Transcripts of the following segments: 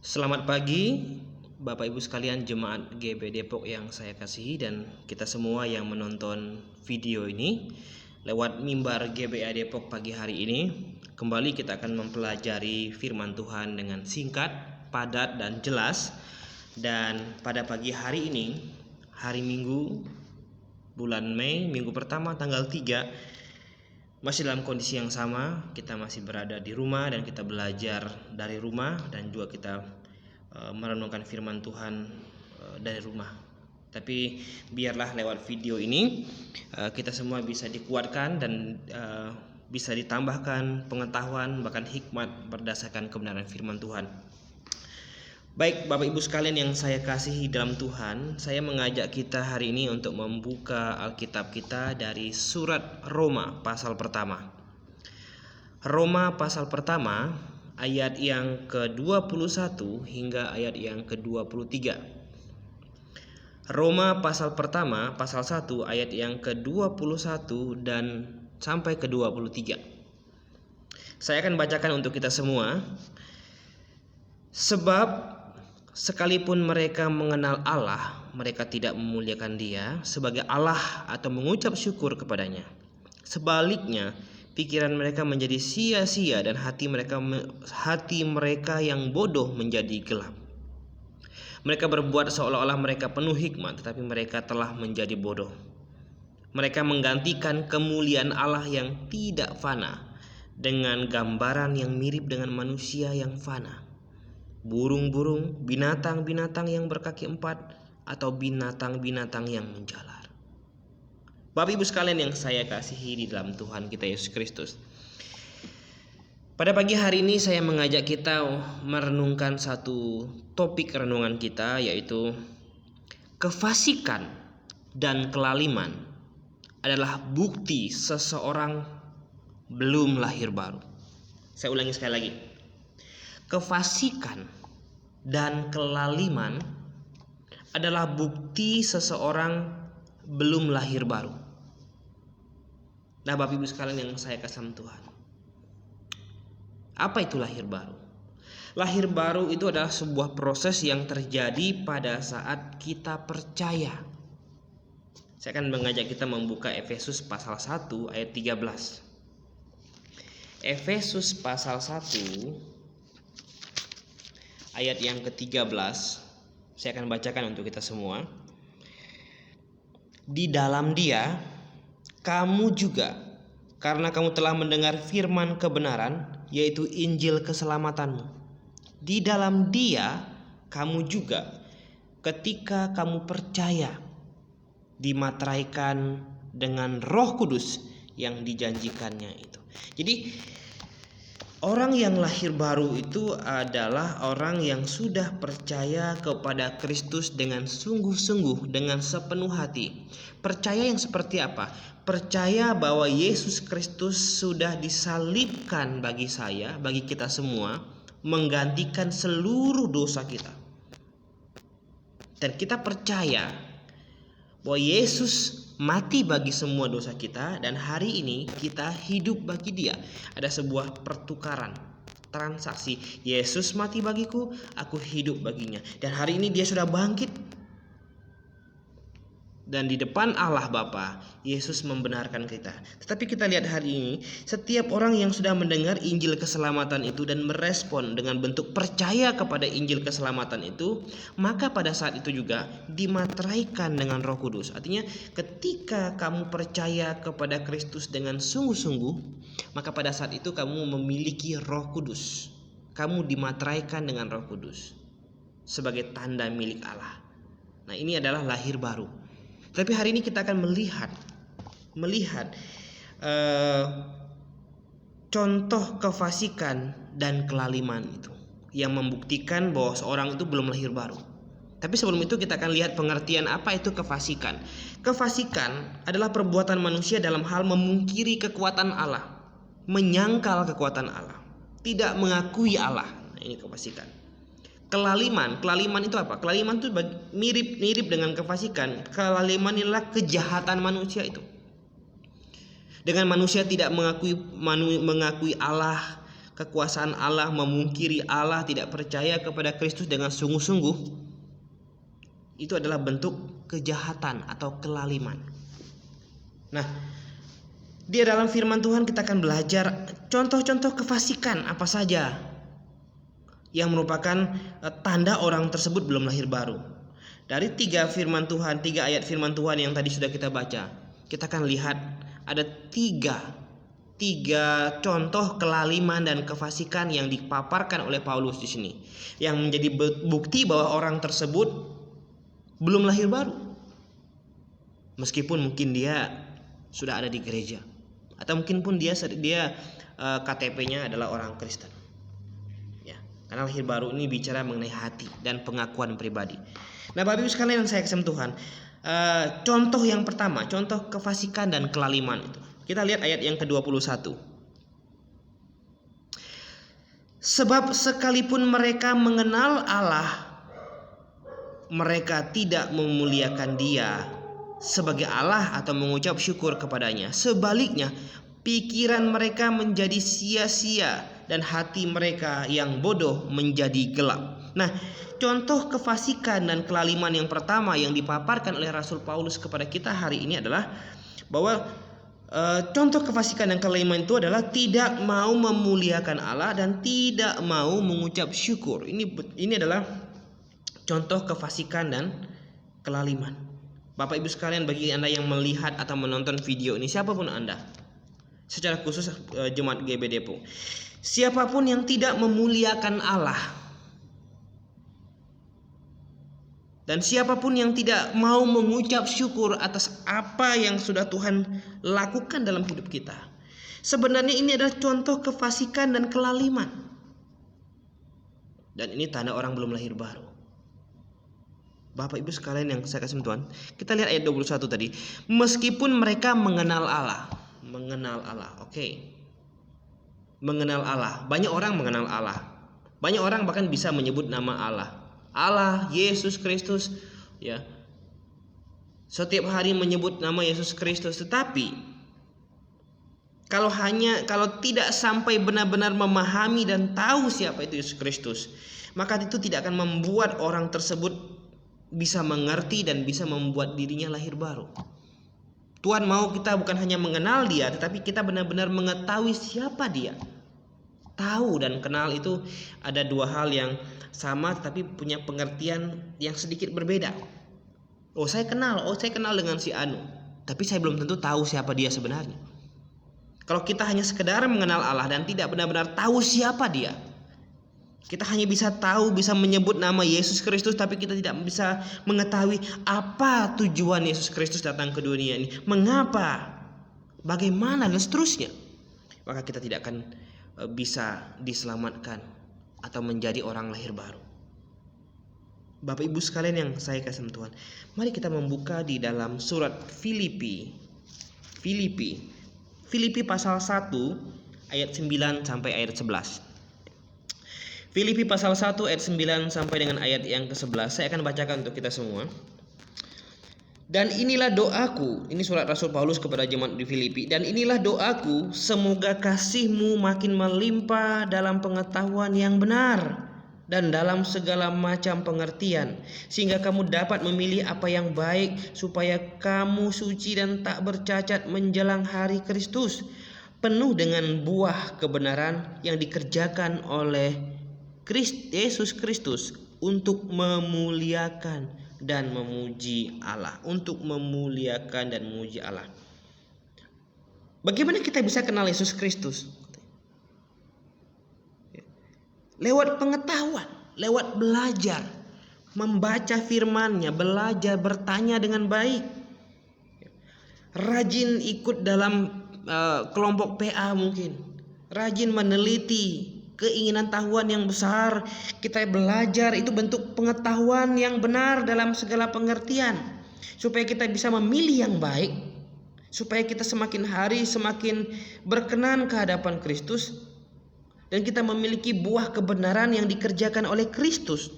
Selamat pagi Bapak Ibu sekalian Jemaat GB Depok yang saya kasihi dan kita semua yang menonton video ini lewat mimbar GBA Depok pagi hari ini. Kembali kita akan mempelajari firman Tuhan dengan singkat, padat dan jelas. Dan pada pagi hari ini, hari Minggu, bulan Mei, minggu pertama tanggal 3, masih dalam kondisi yang sama, kita masih berada di rumah dan kita belajar dari rumah dan juga kita merenungkan firman Tuhan dari rumah. Tapi biarlah lewat video ini kita semua bisa dikuatkan dan bisa ditambahkan pengetahuan bahkan hikmat berdasarkan kebenaran firman Tuhan. Baik Bapak Ibu sekalian yang saya kasihi dalam Tuhan, saya mengajak kita hari ini untuk membuka Alkitab kita dari surat Roma pasal pertama. Roma pasal pertama ayat yang ke-21 hingga ayat yang ke-23. Roma pasal pertama pasal 1 ayat yang ke-21 dan sampai ke-23. Saya akan bacakan untuk kita semua. Sebab sekalipun mereka mengenal Allah, mereka tidak memuliakan Dia sebagai Allah atau mengucap syukur kepadanya. Sebaliknya, pikiran mereka menjadi sia-sia dan hati mereka yang bodoh menjadi gelap. Mereka berbuat seolah-olah mereka penuh hikmat, tetapi mereka telah menjadi bodoh. Mereka menggantikan kemuliaan Allah yang tidak fana dengan gambaran yang mirip dengan manusia yang fana, burung-burung, binatang-binatang yang berkaki 4, atau binatang-binatang yang menjalar. Bapak Ibu sekalian yang saya kasihi di dalam Tuhan kita Yesus Kristus, pada pagi hari ini saya mengajak kita merenungkan satu topik renungan kita, yaitu kefasikan dan kelaliman adalah bukti seseorang belum lahir baru. Saya ulangi sekali lagi. Kefasikan dan kelaliman adalah bukti seseorang belum lahir baru. Nah, Bapak Ibu sekalian yang saya kasih Tuhan, apa itu lahir baru? Lahir baru itu adalah sebuah proses yang terjadi pada saat kita percaya. Saya akan mengajak kita membuka Efesus pasal 1 ayat 13. Efesus pasal 1 ayat yang ke-13, saya akan bacakan untuk kita semua. Di dalam Dia, kamu juga, karena kamu telah mendengar firman kebenaran, yaitu Injil keselamatanmu. Di dalam Dia, kamu juga, ketika kamu percaya, dimateraikan dengan Roh Kudus yang dijanjikannya itu. Jadi, orang yang lahir baru itu adalah orang yang sudah percaya kepada Kristus dengan sungguh-sungguh, dengan sepenuh hati. Percaya yang seperti apa? Percaya bahwa Yesus Kristus sudah disalibkan bagi saya, bagi kita semua, menggantikan seluruh dosa kita. Dan kita percaya bahwa Yesus mati bagi semua dosa kita, dan hari ini kita hidup bagi Dia. Ada sebuah pertukaran, transaksi. Yesus mati bagiku, aku hidup baginya. Dan hari ini Dia sudah bangkit, dan di depan Allah Bapa, Yesus membenarkan kita. Tetapi kita lihat hari ini, setiap orang yang sudah mendengar Injil keselamatan itu dan merespon dengan bentuk percaya kepada Injil keselamatan itu, maka pada saat itu juga dimateraikan dengan Roh Kudus. Artinya ketika kamu percaya kepada Kristus dengan sungguh-sungguh, maka pada saat itu kamu memiliki Roh Kudus. Kamu dimateraikan dengan Roh Kudus sebagai tanda milik Allah. Nah, ini adalah lahir baru. Tapi hari ini kita akan melihat contoh kefasikan dan kelaliman itu yang membuktikan bahwa seorang itu belum lahir baru. Tapi sebelum itu kita akan lihat pengertian apa itu kefasikan. Kefasikan adalah perbuatan manusia dalam hal memungkiri kekuatan Allah, menyangkal kekuatan Allah, tidak mengakui Allah. Nah, ini kefasikan. Kelaliman itu apa? Kelaliman itu mirip dengan kefasikan. Kelaliman adalah kejahatan manusia itu. Dengan manusia tidak mengakui Allah, kekuasaan Allah, memungkiri Allah, tidak percaya kepada Kristus dengan sungguh-sungguh, itu adalah bentuk kejahatan atau kelaliman. Nah, di dalam firman Tuhan kita akan belajar contoh-contoh kefasikan apa saja yang merupakan tanda orang tersebut belum lahir baru. Dari 3 ayat firman Tuhan yang tadi sudah kita baca, kita akan lihat ada tiga contoh kelaliman dan kefasikan yang dipaparkan oleh Paulus di sini, yang menjadi bukti bahwa orang tersebut belum lahir baru, meskipun mungkin dia sudah ada di gereja, atau mungkin pun dia KTP-nya adalah orang Kristen. Ya, karena lahir baru ini bicara mengenai hati dan pengakuan pribadi. Nah, Bapak Ibu sekalian yang saya kasih Tuhan, contoh yang pertama, contoh kefasikan dan kelaliman itu. Kita lihat ayat yang ke-21. Sebab sekalipun mereka mengenal Allah, mereka tidak memuliakan Dia sebagai Allah atau mengucap syukur kepadanya. Sebaliknya, pikiran mereka menjadi sia-sia dan hati mereka yang bodoh menjadi gelap. Nah, contoh kefasikan dan kelaliman yang pertama yang dipaparkan oleh Rasul Paulus kepada kita hari ini adalah bahwa contoh kefasikan dan kelaliman itu adalah tidak mau memuliakan Allah dan tidak mau mengucap syukur. Ini adalah contoh kefasikan dan kelaliman. Bapak Ibu sekalian, bagi Anda yang melihat atau menonton video ini, siapapun Anda, secara khusus Jemaat GB Depok, siapapun yang tidak memuliakan Allah dan siapapun yang tidak mau mengucap syukur atas apa yang sudah Tuhan lakukan dalam hidup kita, sebenarnya ini adalah contoh kefasikan dan kelaliman. Dan ini tanda orang belum lahir baru. Bapak Ibu sekalian yang saya kasih Tuhan, kita lihat ayat 21 tadi. Meskipun mereka mengenal Allah. Oke. Mengenal Allah. Banyak orang mengenal Allah. Banyak orang bahkan bisa menyebut nama Allah. Allah, Yesus Kristus, ya. Setiap hari menyebut nama Yesus Kristus, tetapi kalau tidak sampai benar-benar memahami dan tahu siapa itu Yesus Kristus, maka itu tidak akan membuat orang tersebut bisa mengerti dan bisa membuat dirinya lahir baru. Tuhan mau kita bukan hanya mengenal Dia, tetapi kita benar-benar mengetahui siapa Dia. Tahu dan kenal itu ada dua hal yang sama tapi punya pengertian yang sedikit berbeda. Saya kenal dengan si Anu, tapi saya belum tentu tahu siapa dia sebenarnya. Kalau kita hanya sekedar mengenal Allah dan tidak benar-benar tahu siapa Dia, kita hanya bisa menyebut nama Yesus Kristus, tapi kita tidak bisa mengetahui apa tujuan Yesus Kristus datang ke dunia ini, mengapa, bagaimana, dan seterusnya, maka kita tidak akan bisa diselamatkan atau menjadi orang lahir baru. Bapak Ibu sekalian yang saya kasih Tuhan, mari kita membuka di dalam surat Filipi pasal 1 ayat 9 sampai ayat 11. Filipi pasal 1 ayat 9 sampai dengan ayat yang ke-11. Saya akan bacakan untuk kita semua. Dan inilah doaku, ini surat Rasul Paulus kepada jemaat di Filipi. Dan inilah doaku, semoga kasihmu makin melimpah dalam pengetahuan yang benar dan dalam segala macam pengertian, sehingga kamu dapat memilih apa yang baik, supaya kamu suci dan tak bercacat menjelang hari Kristus, penuh dengan buah kebenaran yang dikerjakan oleh Yesus Kristus untuk memuliakan dan memuji Allah. Bagaimana kita bisa kenal Yesus Kristus? Lewat pengetahuan, lewat belajar, membaca firman-Nya, belajar bertanya dengan baik, rajin ikut dalam kelompok PA mungkin, rajin meneliti keinginan tahuan yang besar. Kita belajar, itu bentuk pengetahuan yang benar dalam segala pengertian, supaya kita bisa memilih yang baik, supaya kita semakin hari semakin berkenan ke hadapan Kristus, dan kita memiliki buah kebenaran yang dikerjakan oleh Kristus.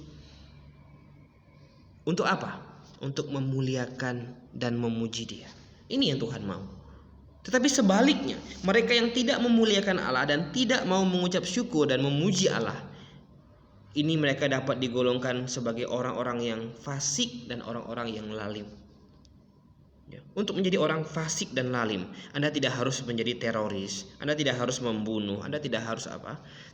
Untuk apa? Untuk memuliakan dan memuji Dia. Ini yang Tuhan mau. Tetapi sebaliknya, mereka yang tidak memuliakan Allah dan tidak mau mengucap syukur dan memuji Allah, ini mereka dapat digolongkan sebagai orang-orang yang fasik dan orang-orang yang lalim. Untuk menjadi orang fasik dan lalim, Anda tidak harus menjadi teroris, Anda tidak harus membunuh, Anda tidak harus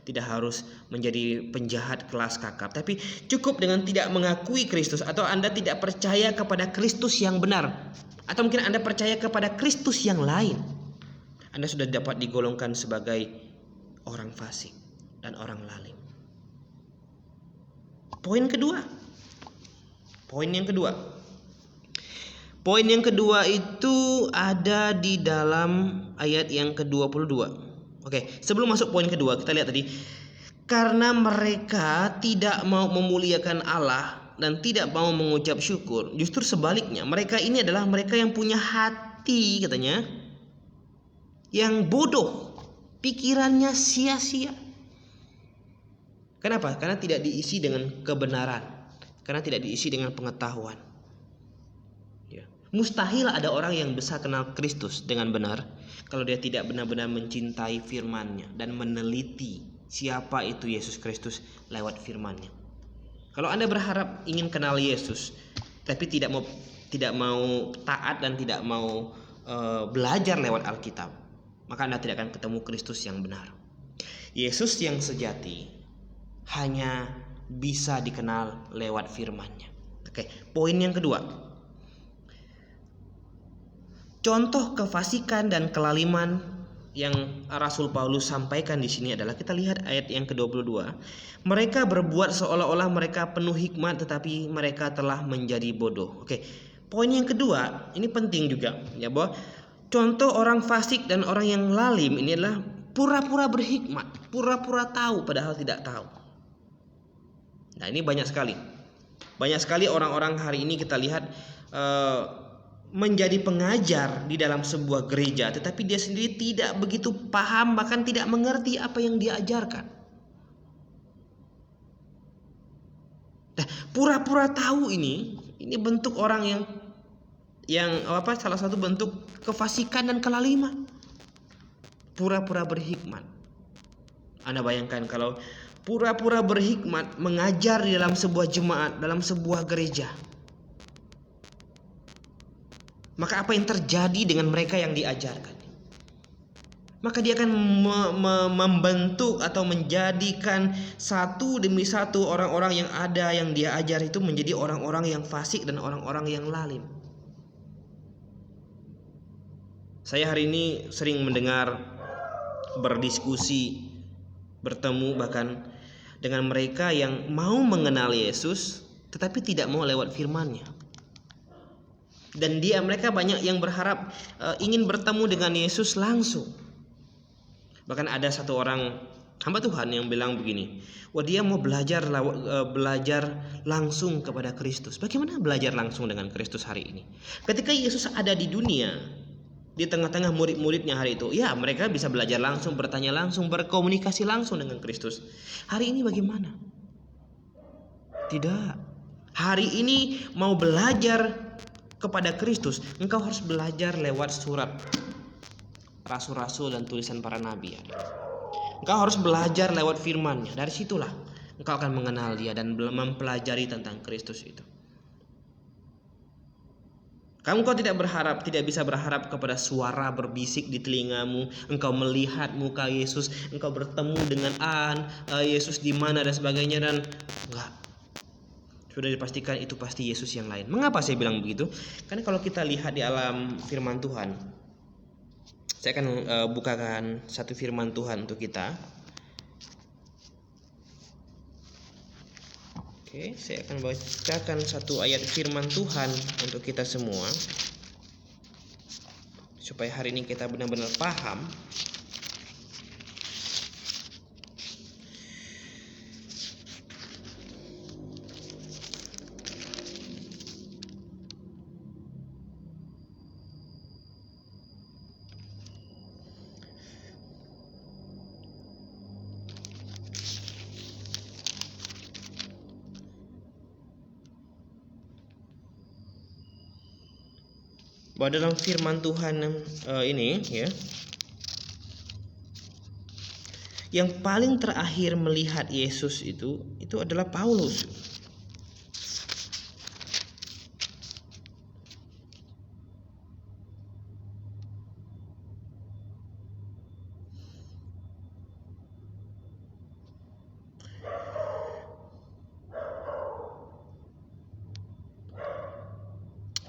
tidak harus menjadi penjahat kelas kakap, tapi cukup dengan tidak mengakui Kristus, atau Anda tidak percaya kepada Kristus yang benar, atau mungkin Anda percaya kepada Kristus yang lain. Anda sudah dapat digolongkan sebagai orang fasik dan orang lalim. Poin yang kedua itu ada di dalam ayat yang ke-22. Oke, sebelum masuk poin kedua, kita lihat tadi. Karena mereka tidak mau memuliakan Allah dan tidak mau mengucap syukur, justru sebaliknya, mereka ini adalah mereka yang punya hati, katanya, yang bodoh, pikirannya sia-sia. Kenapa? Karena tidak diisi dengan kebenaran, karena tidak diisi dengan pengetahuan. Mustahil ada orang yang bisa kenal Kristus dengan benar kalau dia tidak benar-benar mencintai firman-Nya dan meneliti siapa itu Yesus Kristus lewat firman-Nya. Kalau Anda berharap ingin kenal Yesus tapi tidak mau taat dan tidak mau belajar lewat Alkitab, maka Anda tidak akan ketemu Kristus yang benar. Yesus yang sejati hanya bisa dikenal lewat firman-Nya. Oke, poin yang kedua. Contoh kefasikan dan kelaliman yang Rasul Paulus sampaikan di sini adalah, kita lihat ayat yang ke-22. Mereka berbuat seolah-olah mereka penuh hikmat, tetapi mereka telah menjadi bodoh. Oke, poin yang kedua ini penting juga, ya, bahwa contoh orang fasik dan orang yang lalim ini adalah pura-pura berhikmat, pura-pura tahu padahal tidak tahu. Nah, ini banyak sekali orang-orang hari ini kita lihat menjadi pengajar di dalam sebuah gereja, tetapi dia sendiri tidak begitu paham, bahkan tidak mengerti apa yang dia ajarkan. Nah, pura-pura tahu ini bentuk orang yang salah satu bentuk kefasikan dan kelaliman. Pura-pura berhikmat. Anda bayangkan kalau pura-pura berhikmat mengajar di dalam sebuah jemaat, dalam sebuah gereja. Maka apa yang terjadi dengan mereka yang diajarkan? Maka dia akan membentuk atau menjadikan satu demi satu orang-orang yang ada yang dia ajar itu menjadi orang-orang yang fasik dan orang-orang yang lalim. Saya hari ini sering mendengar, berdiskusi, bertemu bahkan dengan mereka yang mau mengenal Yesus tetapi tidak mau lewat firman-Nya. Dan mereka banyak yang berharap ingin bertemu dengan Yesus langsung. Bahkan ada satu orang hamba Tuhan yang bilang begini, wah, dia mau belajar langsung kepada Kristus. Bagaimana belajar langsung dengan Kristus hari ini? Ketika Yesus ada di dunia, di tengah-tengah murid-muridnya hari itu, ya, mereka bisa belajar langsung, bertanya langsung, berkomunikasi langsung dengan Kristus. Hari ini bagaimana? Tidak. Hari ini mau belajar kepada Kristus, engkau harus belajar lewat surat rasul-rasul dan tulisan para nabi. Engkau harus belajar lewat firman-Nya. Dari situlah engkau akan mengenal Dia dan mempelajari tentang Kristus itu. Engkau tidak bisa berharap kepada suara berbisik di telingamu, engkau melihat muka Yesus, engkau bertemu dengan Yesus di mana dan sebagainya, dan enggak. Sudah dipastikan itu pasti Yesus yang lain. Mengapa saya bilang begitu? Karena kalau kita lihat di alam firman Tuhan, saya akan bukakan satu firman Tuhan untuk kita. Oke, saya akan bacakan satu ayat firman Tuhan untuk kita semua, supaya hari ini kita benar-benar paham. bahwa dalam firman Tuhan ini ya, yang paling terakhir melihat Yesus itu adalah Paulus.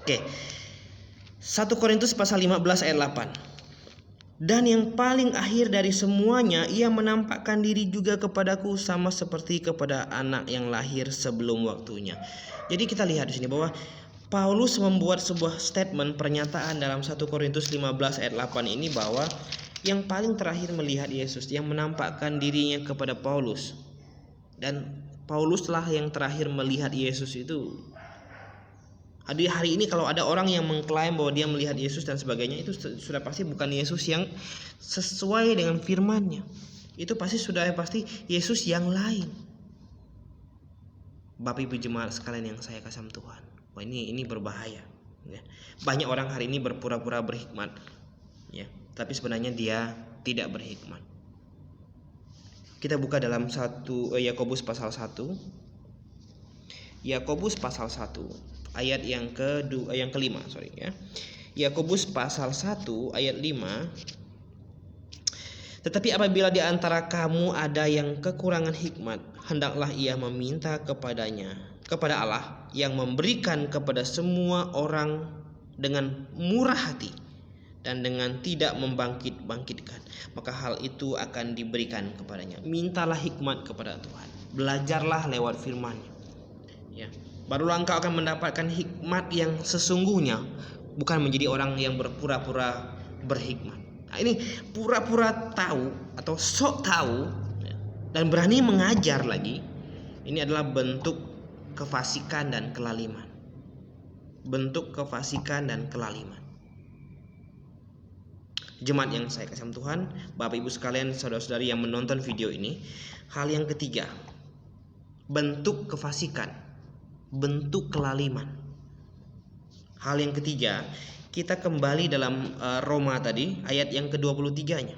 Oke. 1 Korintus pasal 15 ayat 8. Dan yang paling akhir dari semuanya, ia menampakkan diri juga kepadaku sama seperti kepada anak yang lahir sebelum waktunya. Jadi kita lihat di sini bahwa Paulus membuat sebuah statement, pernyataan dalam 1 Korintus 15 ayat 8 ini, bahwa yang paling terakhir melihat Yesus, yang menampakkan dirinya kepada Paulus. Dan Pauluslah yang terakhir melihat Yesus itu. Hari ini kalau ada orang yang mengklaim bahwa dia melihat Yesus dan sebagainya, itu sudah pasti bukan Yesus yang sesuai dengan firman-Nya. Itu pasti Yesus yang lain. Bapak Ibu jemaat sekalian yang saya kasih Tuhan, wah ini berbahaya. Ya. Banyak orang hari ini berpura-pura berhikmat, ya, tapi sebenarnya dia tidak berhikmat. Kita buka dalam Yakobus pasal 1. Yakobus pasal 1. Ayat yang kelima, ya. Yakobus pasal 1 ayat 5. Tetapi apabila di antara kamu ada yang kekurangan hikmat, hendaklah ia meminta kepada Allah yang memberikan kepada semua orang dengan murah hati dan dengan tidak membangkit-bangkitkan, maka hal itu akan diberikan kepadanya. Mintalah hikmat kepada Tuhan. Belajarlah lewat firman-Nya. Ya. Barulah engkau akan mendapatkan hikmat yang sesungguhnya, bukan menjadi orang yang berpura-pura berhikmat. Nah, ini pura-pura tahu atau sok tahu dan berani mengajar lagi. Ini adalah bentuk kefasikan dan kelaliman. Bentuk kefasikan dan kelaliman. Jemaat yang saya kasih Tuhan, Bapak Ibu sekalian, saudara-saudari yang menonton video ini, hal yang ketiga, bentuk kefasikan, bentuk kelaliman. Hal yang ketiga, kita kembali dalam Roma tadi, ayat yang ke-23-nya.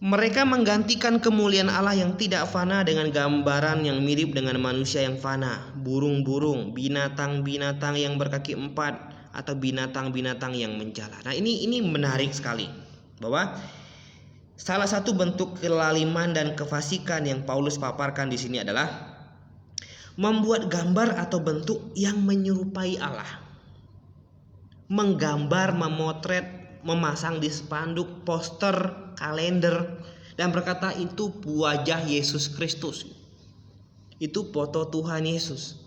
Mereka menggantikan kemuliaan Allah yang tidak fana dengan gambaran yang mirip dengan manusia yang fana, burung-burung, binatang-binatang yang berkaki 4, atau binatang-binatang yang menjala. Nah, ini menarik sekali, bahwa salah satu bentuk kelaliman dan kefasikan yang Paulus paparkan di sini adalah membuat gambar atau bentuk yang menyerupai Allah. Menggambar, memotret, memasang di spanduk, poster, kalender, dan berkata itu wajah Yesus Kristus. Itu foto Tuhan Yesus.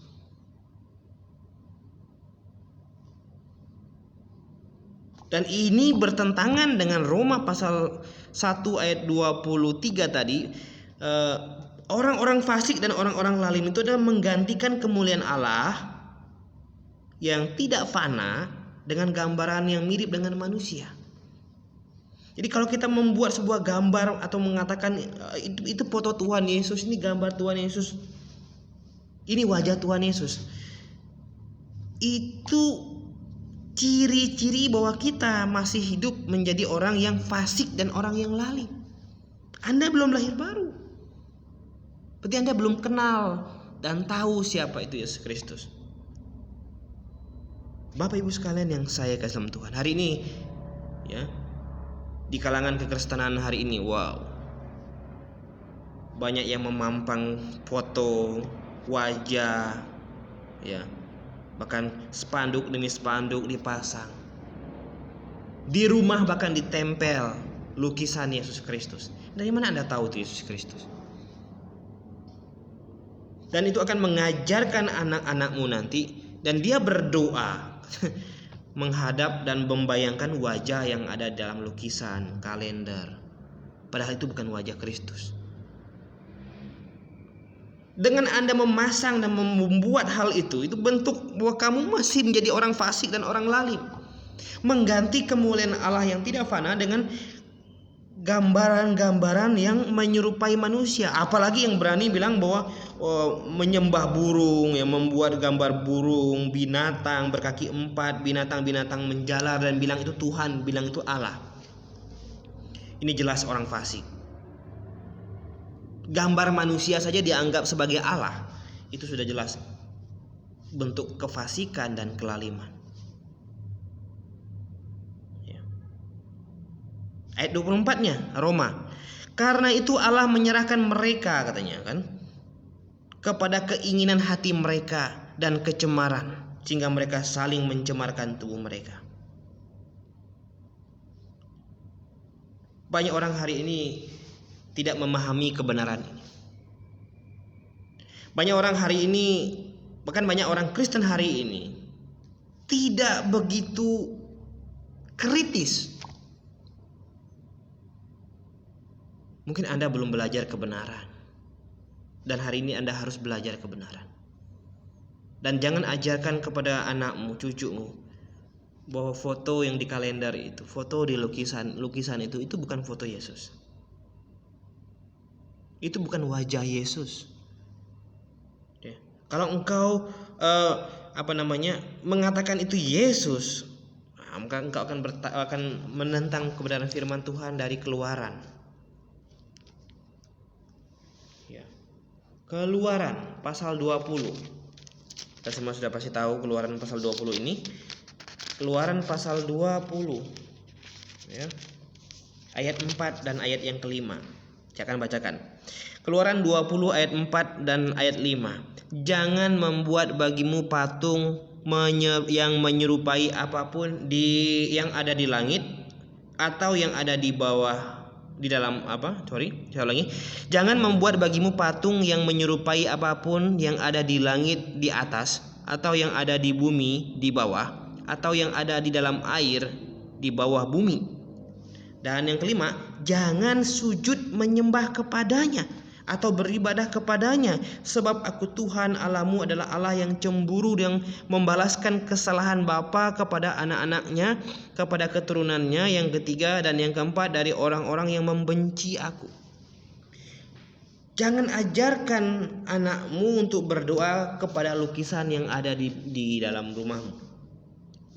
Dan ini bertentangan dengan Roma pasal 1 ayat 23 tadi. Orang-orang fasik dan orang-orang lalim itu adalah menggantikan kemuliaan Allah yang tidak fana dengan gambaran yang mirip dengan manusia. Jadi kalau kita membuat sebuah gambar atau mengatakan itu foto Tuhan Yesus, ini gambar Tuhan Yesus, ini wajah Tuhan Yesus, itu ciri-ciri bahwa kita masih hidup menjadi orang yang fasik dan orang yang lalim. Anda belum lahir baru. Berarti Anda belum kenal dan tahu siapa itu Yesus Kristus. Bapak Ibu sekalian yang saya kasih Tuhan, hari ini ya, di kalangan kekristenan hari ini, wow, banyak yang memampang foto, wajah, ya, bahkan spanduk demi spanduk dipasang. Di rumah bahkan ditempel lukisan Yesus Kristus. Dari mana Anda tahu itu Yesus Kristus? Dan itu akan mengajarkan anak-anakmu nanti, dan dia berdoa menghadap dan membayangkan wajah yang ada dalam lukisan, kalender. Padahal itu bukan wajah Kristus. Dengan Anda memasang dan membuat hal itu bentuk bahwa kamu masih menjadi orang fasik dan orang lalim. Mengganti kemuliaan Allah yang tidak fana dengan gambaran-gambaran yang menyerupai manusia. Apalagi yang berani bilang bahwa menyembah burung, yang membuat gambar burung, binatang berkaki 4, binatang-binatang menjalar dan bilang itu Tuhan, bilang itu Allah. Ini jelas orang fasik. Gambar manusia saja dianggap sebagai Allah. Itu sudah jelas bentuk kefasikan dan kelaliman. Ayat 24-nya Roma. Karena itu Allah menyerahkan mereka, katanya kan, kepada keinginan hati mereka dan kecemaran, sehingga mereka saling mencemarkan tubuh mereka. Banyak orang hari ini tidak memahami kebenaran ini. Banyak orang hari ini, bahkan banyak orang Kristen hari ini tidak begitu kritis. Mungkin Anda belum belajar kebenaran, dan hari ini Anda harus belajar kebenaran. Dan jangan ajarkan kepada anakmu, cucumu, bahwa foto yang di kalender itu, foto di lukisan itu bukan foto Yesus. Itu bukan wajah Yesus. Ya. Kalau engkau mengatakan itu Yesus, maka engkau akan menentang kebenaran firman Tuhan dari Keluaran. Keluaran pasal 20. Kita semua sudah pasti tahu Keluaran pasal 20 ini. Keluaran pasal 20 ya. Ayat 4 dan ayat yang kelima. Saya akan bacakan. Keluaran 20 ayat 4 dan ayat 5. Jangan membuat bagimu patung yang menyerupai apapun yang ada di langit atau yang ada di bawah Jangan membuat bagimu patung yang menyerupai apapun yang ada di langit di atas, atau yang ada di bumi di bawah, atau yang ada di dalam air di bawah bumi. Dan yang kelima, jangan sujud menyembah kepadanya atau beribadah kepadanya, sebab aku Tuhan Allahmu adalah Allah yang cemburu, yang membalaskan kesalahan bapa kepada anak-anaknya, kepada keturunannya yang ketiga dan yang keempat dari orang-orang yang membenci aku. Jangan ajarkan anakmu untuk berdoa kepada lukisan yang ada di dalam rumahmu.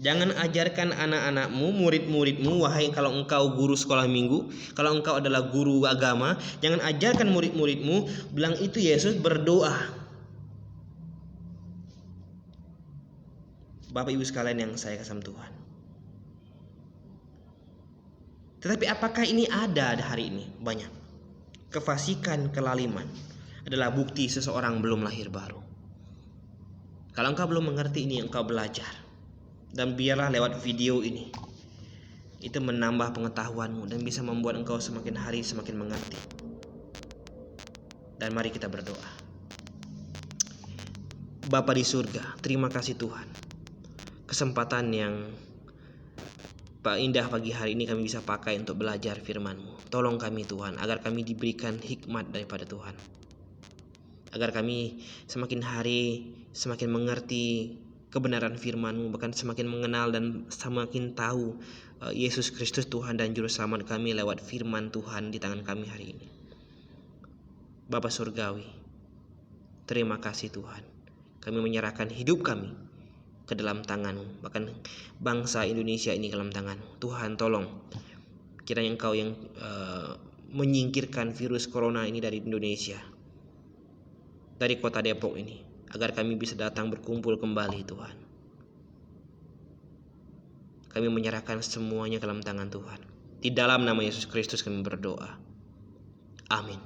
Jangan ajarkan anak-anakmu, murid-muridmu, wahai kalau engkau guru sekolah minggu, kalau engkau adalah guru agama, jangan ajarkan murid-muridmu bilang itu Yesus berdoa. Bapak Ibu sekalian yang saya kasih Tuhan. Tetapi apakah ini ada hari ini? Banyak. Kefasikan, kelaliman adalah bukti seseorang belum lahir baru. Kalau engkau belum mengerti ini, engkau belajar. Dan biarlah lewat video ini itu menambah pengetahuanmu dan bisa membuat engkau semakin hari semakin mengerti. Dan mari kita berdoa. Bapa di surga, terima kasih Tuhan. Kesempatan yang indah pagi hari ini kami bisa pakai untuk belajar firman-Mu. Tolong kami Tuhan, agar kami diberikan hikmat daripada Tuhan. Agar kami semakin hari semakin mengerti kebenaran firman-Mu, bahkan semakin mengenal dan semakin tahu Yesus Kristus Tuhan dan Juru Selamat kami lewat firman Tuhan di tangan kami hari ini. Bapa Surgawi, terima kasih Tuhan. Kami menyerahkan hidup kami ke dalam tangan-Mu, bahkan bangsa Indonesia ini ke dalam tangan-Mu. Tuhan tolong, kiranya Engkau yang menyingkirkan virus corona ini dari Indonesia, dari kota Depok ini, agar kami bisa datang berkumpul kembali Tuhan. Kami menyerahkan semuanya ke dalam tangan Tuhan. Di dalam nama Yesus Kristus kami berdoa. Amin.